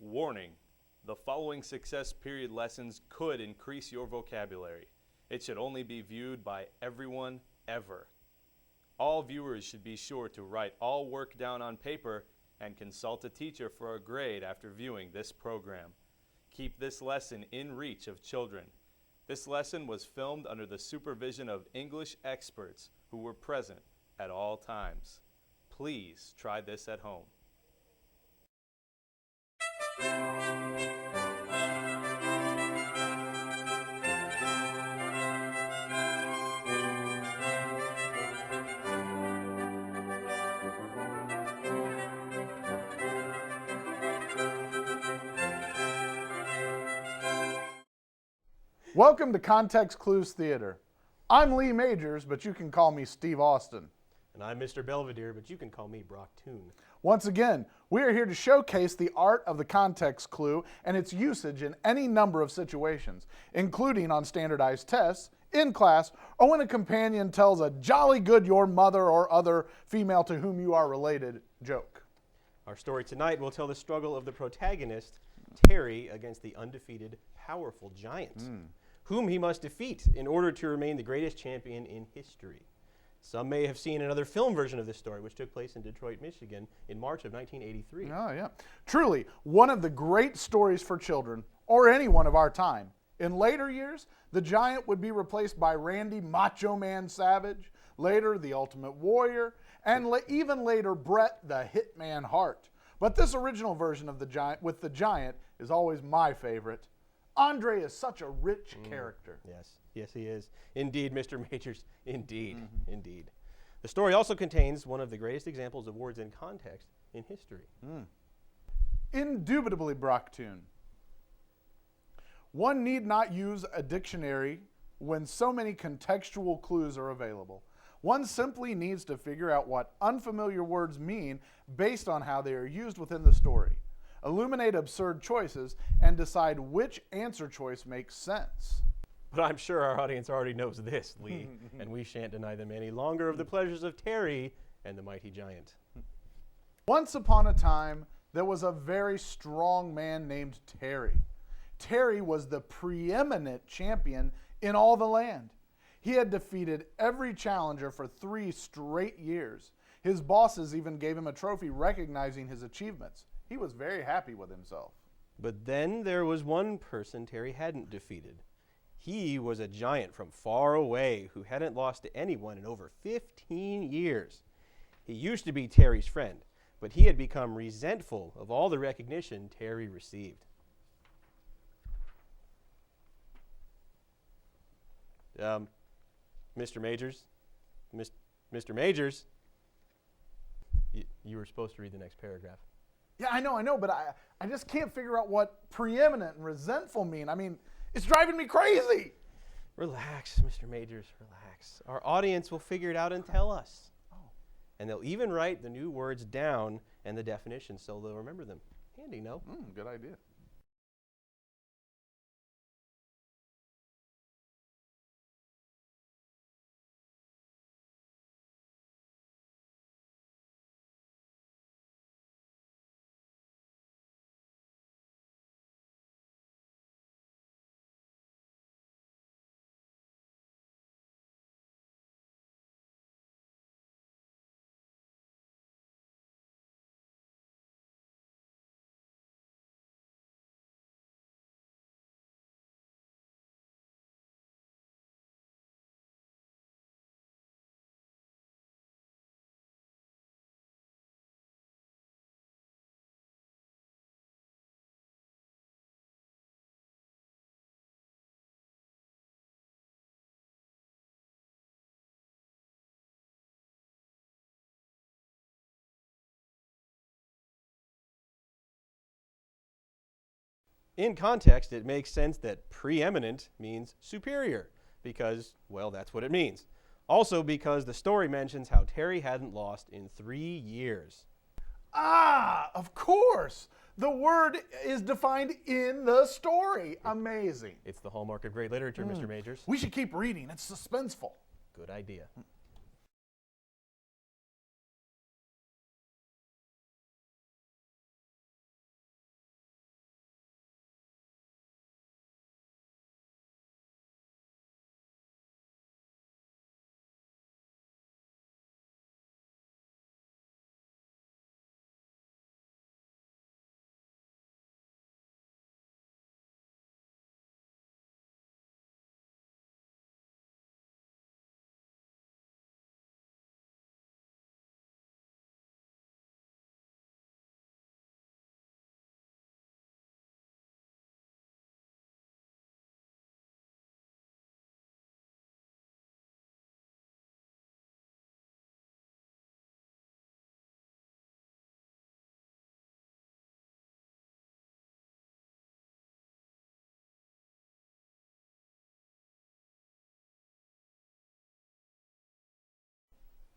Warning: the following success period lessons could increase your vocabulary. It should only be viewed by everyone ever. All viewers should be sure to write all work down on paper and consult a teacher for a grade after viewing this program. Keep this lesson in reach of children. This lesson was filmed under the supervision of English experts who were present at all times. Please try this at home. Welcome to Context Clues Theater. I'm Lee Majors, but you can call me Steve Austin. And I'm Mr. Belvedere, but you can call me Brock Toon. Once again, we are here to showcase the art of the context clue and its usage in any number of situations, including on standardized tests, in class, or when a companion tells a jolly good your mother or other female to whom you are related joke. Our story tonight will tell the struggle of the protagonist, Terry, against the undefeated, powerful giant, whom he must defeat in order to remain the greatest champion in history. Some may have seen another film version of this story, which took place in Detroit, Michigan in March of 1983. Oh, yeah. Truly, one of the great stories for children, or anyone of our time. In later years, the giant would be replaced by Randy Macho Man Savage, later the Ultimate Warrior, and even later Bret the Hitman Hart. But this original version of the giant with the giant is always my favorite. Andre is such a rich character. Yes, he is. Indeed, Mr. Majors, indeed, indeed. The story also contains one of the greatest examples of words in context in history. Indubitably, Brock Toon. One need not use a dictionary when so many contextual clues are available. One simply needs to figure out what unfamiliar words mean based on how they are used within the story. Illuminate absurd choices and decide which answer choice makes sense. But I'm sure our audience already knows this, Lee, and we shan't deny them any longer of the pleasures of Terry and the mighty giant. Once upon a time, there was a very strong man named Terry. Terry was the preeminent champion in all the land. He had defeated every challenger for 3 straight years. His bosses even gave him a trophy recognizing his achievements. He was very happy with himself. But then there was one person Terry hadn't defeated. He was a giant from far away who hadn't lost to anyone in over 15 years. He used to be Terry's friend, but he had become resentful of all the recognition Terry received. Mr. Majors? Mr. Majors? You were supposed to read the next paragraph. Yeah, I know, but I just can't figure out what preeminent and resentful mean. I mean, it's driving me crazy. Relax, Mr. Majors, relax. Our audience will figure it out and tell us. And they'll even write the new words down and the definitions so they'll remember them. Handy, no? Good idea. In context, it makes sense that preeminent means superior because, well, that's what it means. Also because the story mentions how Terry hadn't lost in 3 years. Of course. The word is defined in the story. Amazing. It's the hallmark of great literature, Mr. Majors. We should keep reading. It's suspenseful. Good idea.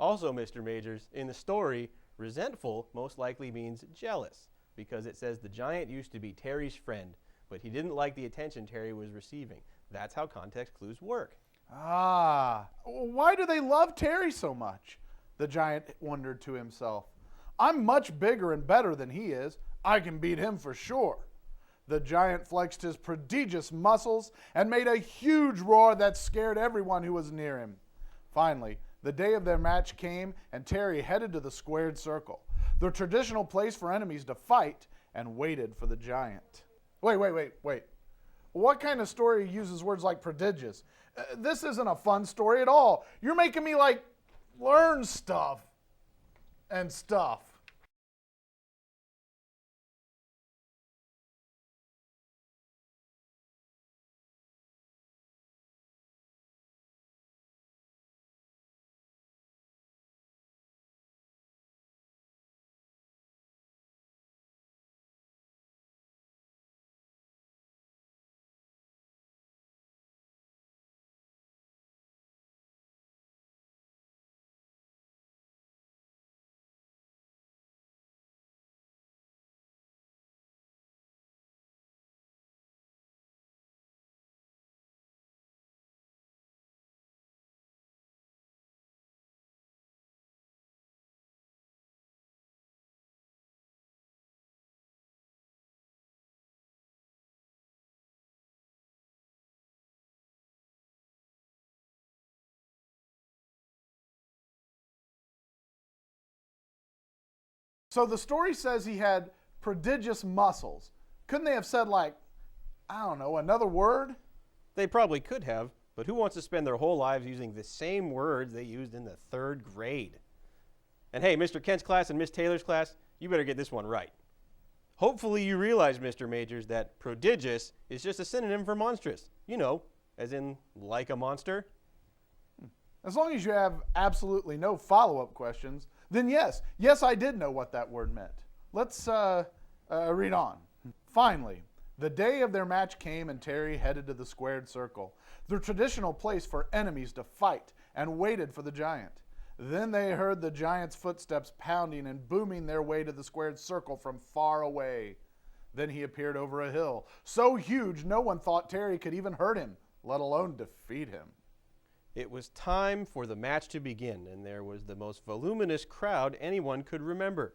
Also, Mr. Majors, in the story, resentful most likely means jealous, because it says the giant used to be Terry's friend, but he didn't like the attention Terry was receiving. That's how context clues work. Ah, why do they love Terry so much? The giant wondered to himself. I'm much bigger and better than he is. I can beat him for sure. The giant flexed his prodigious muscles and made a huge roar that scared everyone who was near him. Finally, the day of their match came, and Terry headed to the squared circle, the traditional place for enemies to fight, and waited for the giant. Wait. What kind of story uses words like prodigious? This isn't a fun story at all. You're making me, learn stuff and stuff. So the story says he had prodigious muscles. Couldn't they have said, another word? They probably could have, but who wants to spend their whole lives using the same words they used in the 3rd grade? And hey, Mr. Kent's class and Miss Taylor's class, you better get this one right. Hopefully you realize, Mr. Majors, that prodigious is just a synonym for monstrous. You know, as in like a monster. As long as you have absolutely no follow-up questions, then yes, I did know what that word meant. Let's read on. Finally, the day of their match came, and Terry headed to the squared circle, the traditional place for enemies to fight, and waited for the giant. Then they heard the giant's footsteps pounding and booming their way to the squared circle from far away. Then he appeared over a hill, so huge no one thought Terry could even hurt him, let alone defeat him. It was time for the match to begin, and there was the most voluminous crowd anyone could remember.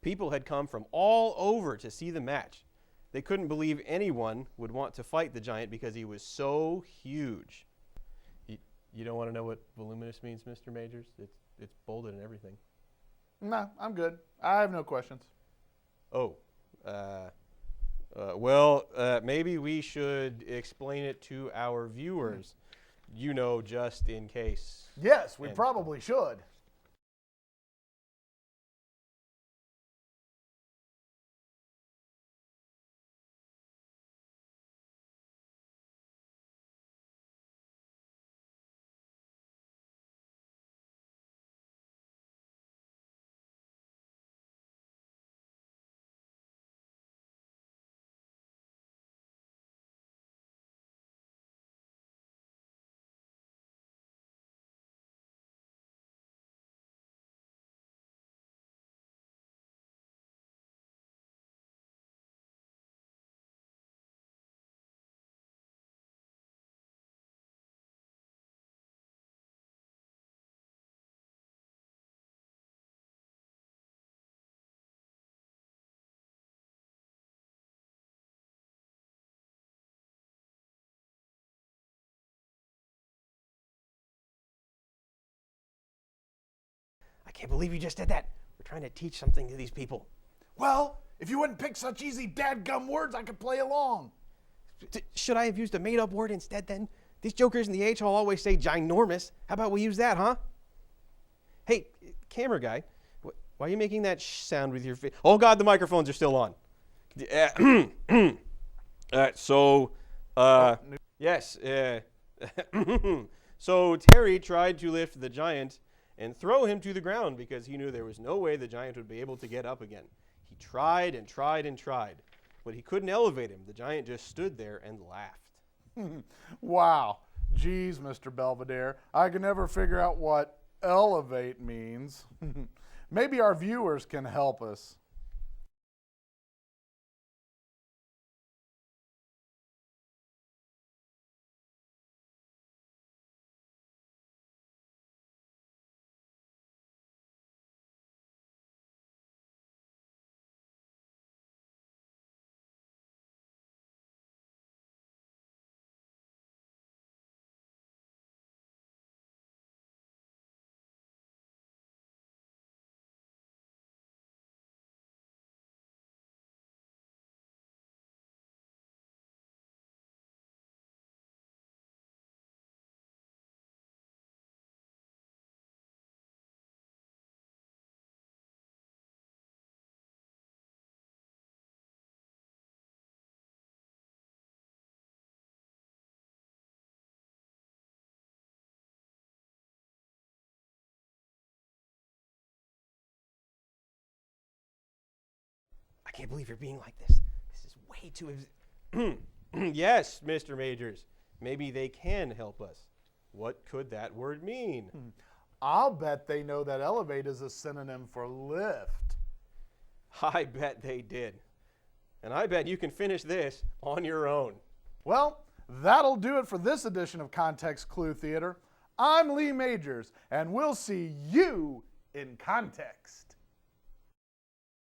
People had come from all over to see the match. They couldn't believe anyone would want to fight the giant because he was so huge. You don't want to know what voluminous means, Mr. Majors? It's bolded and everything. No, I'm good. I have no questions. Maybe we should explain it to our viewers. Just in case. Yes, we probably should. I can't believe you just did that. We're trying to teach something to these people. Well, if you wouldn't pick such easy dadgum words, I could play along. Should I have used a made-up word instead then? These jokers in the H Hall always say ginormous. How about we use that, huh? Hey, camera guy, why are you making that sound with your face? Oh, God, the microphones are still on. Yes. So Terry tried to lift the giant and throw him to the ground because he knew there was no way the giant would be able to get up again. He tried and tried and tried, but he couldn't elevate him. The giant just stood there and laughed. Wow. Geez, Mr. Belvedere, I can never figure out what elevate means. Maybe our viewers can help us. I can't believe you're being like this. This is way too. Yes, Mr. Majors. Maybe they can help us. What could that word mean? I'll bet they know that elevate is a synonym for lift. I bet they did. And I bet you can finish this on your own. Well, that'll do it for this edition of Context Clue Theater. I'm Lee Majors, and we'll see you in context.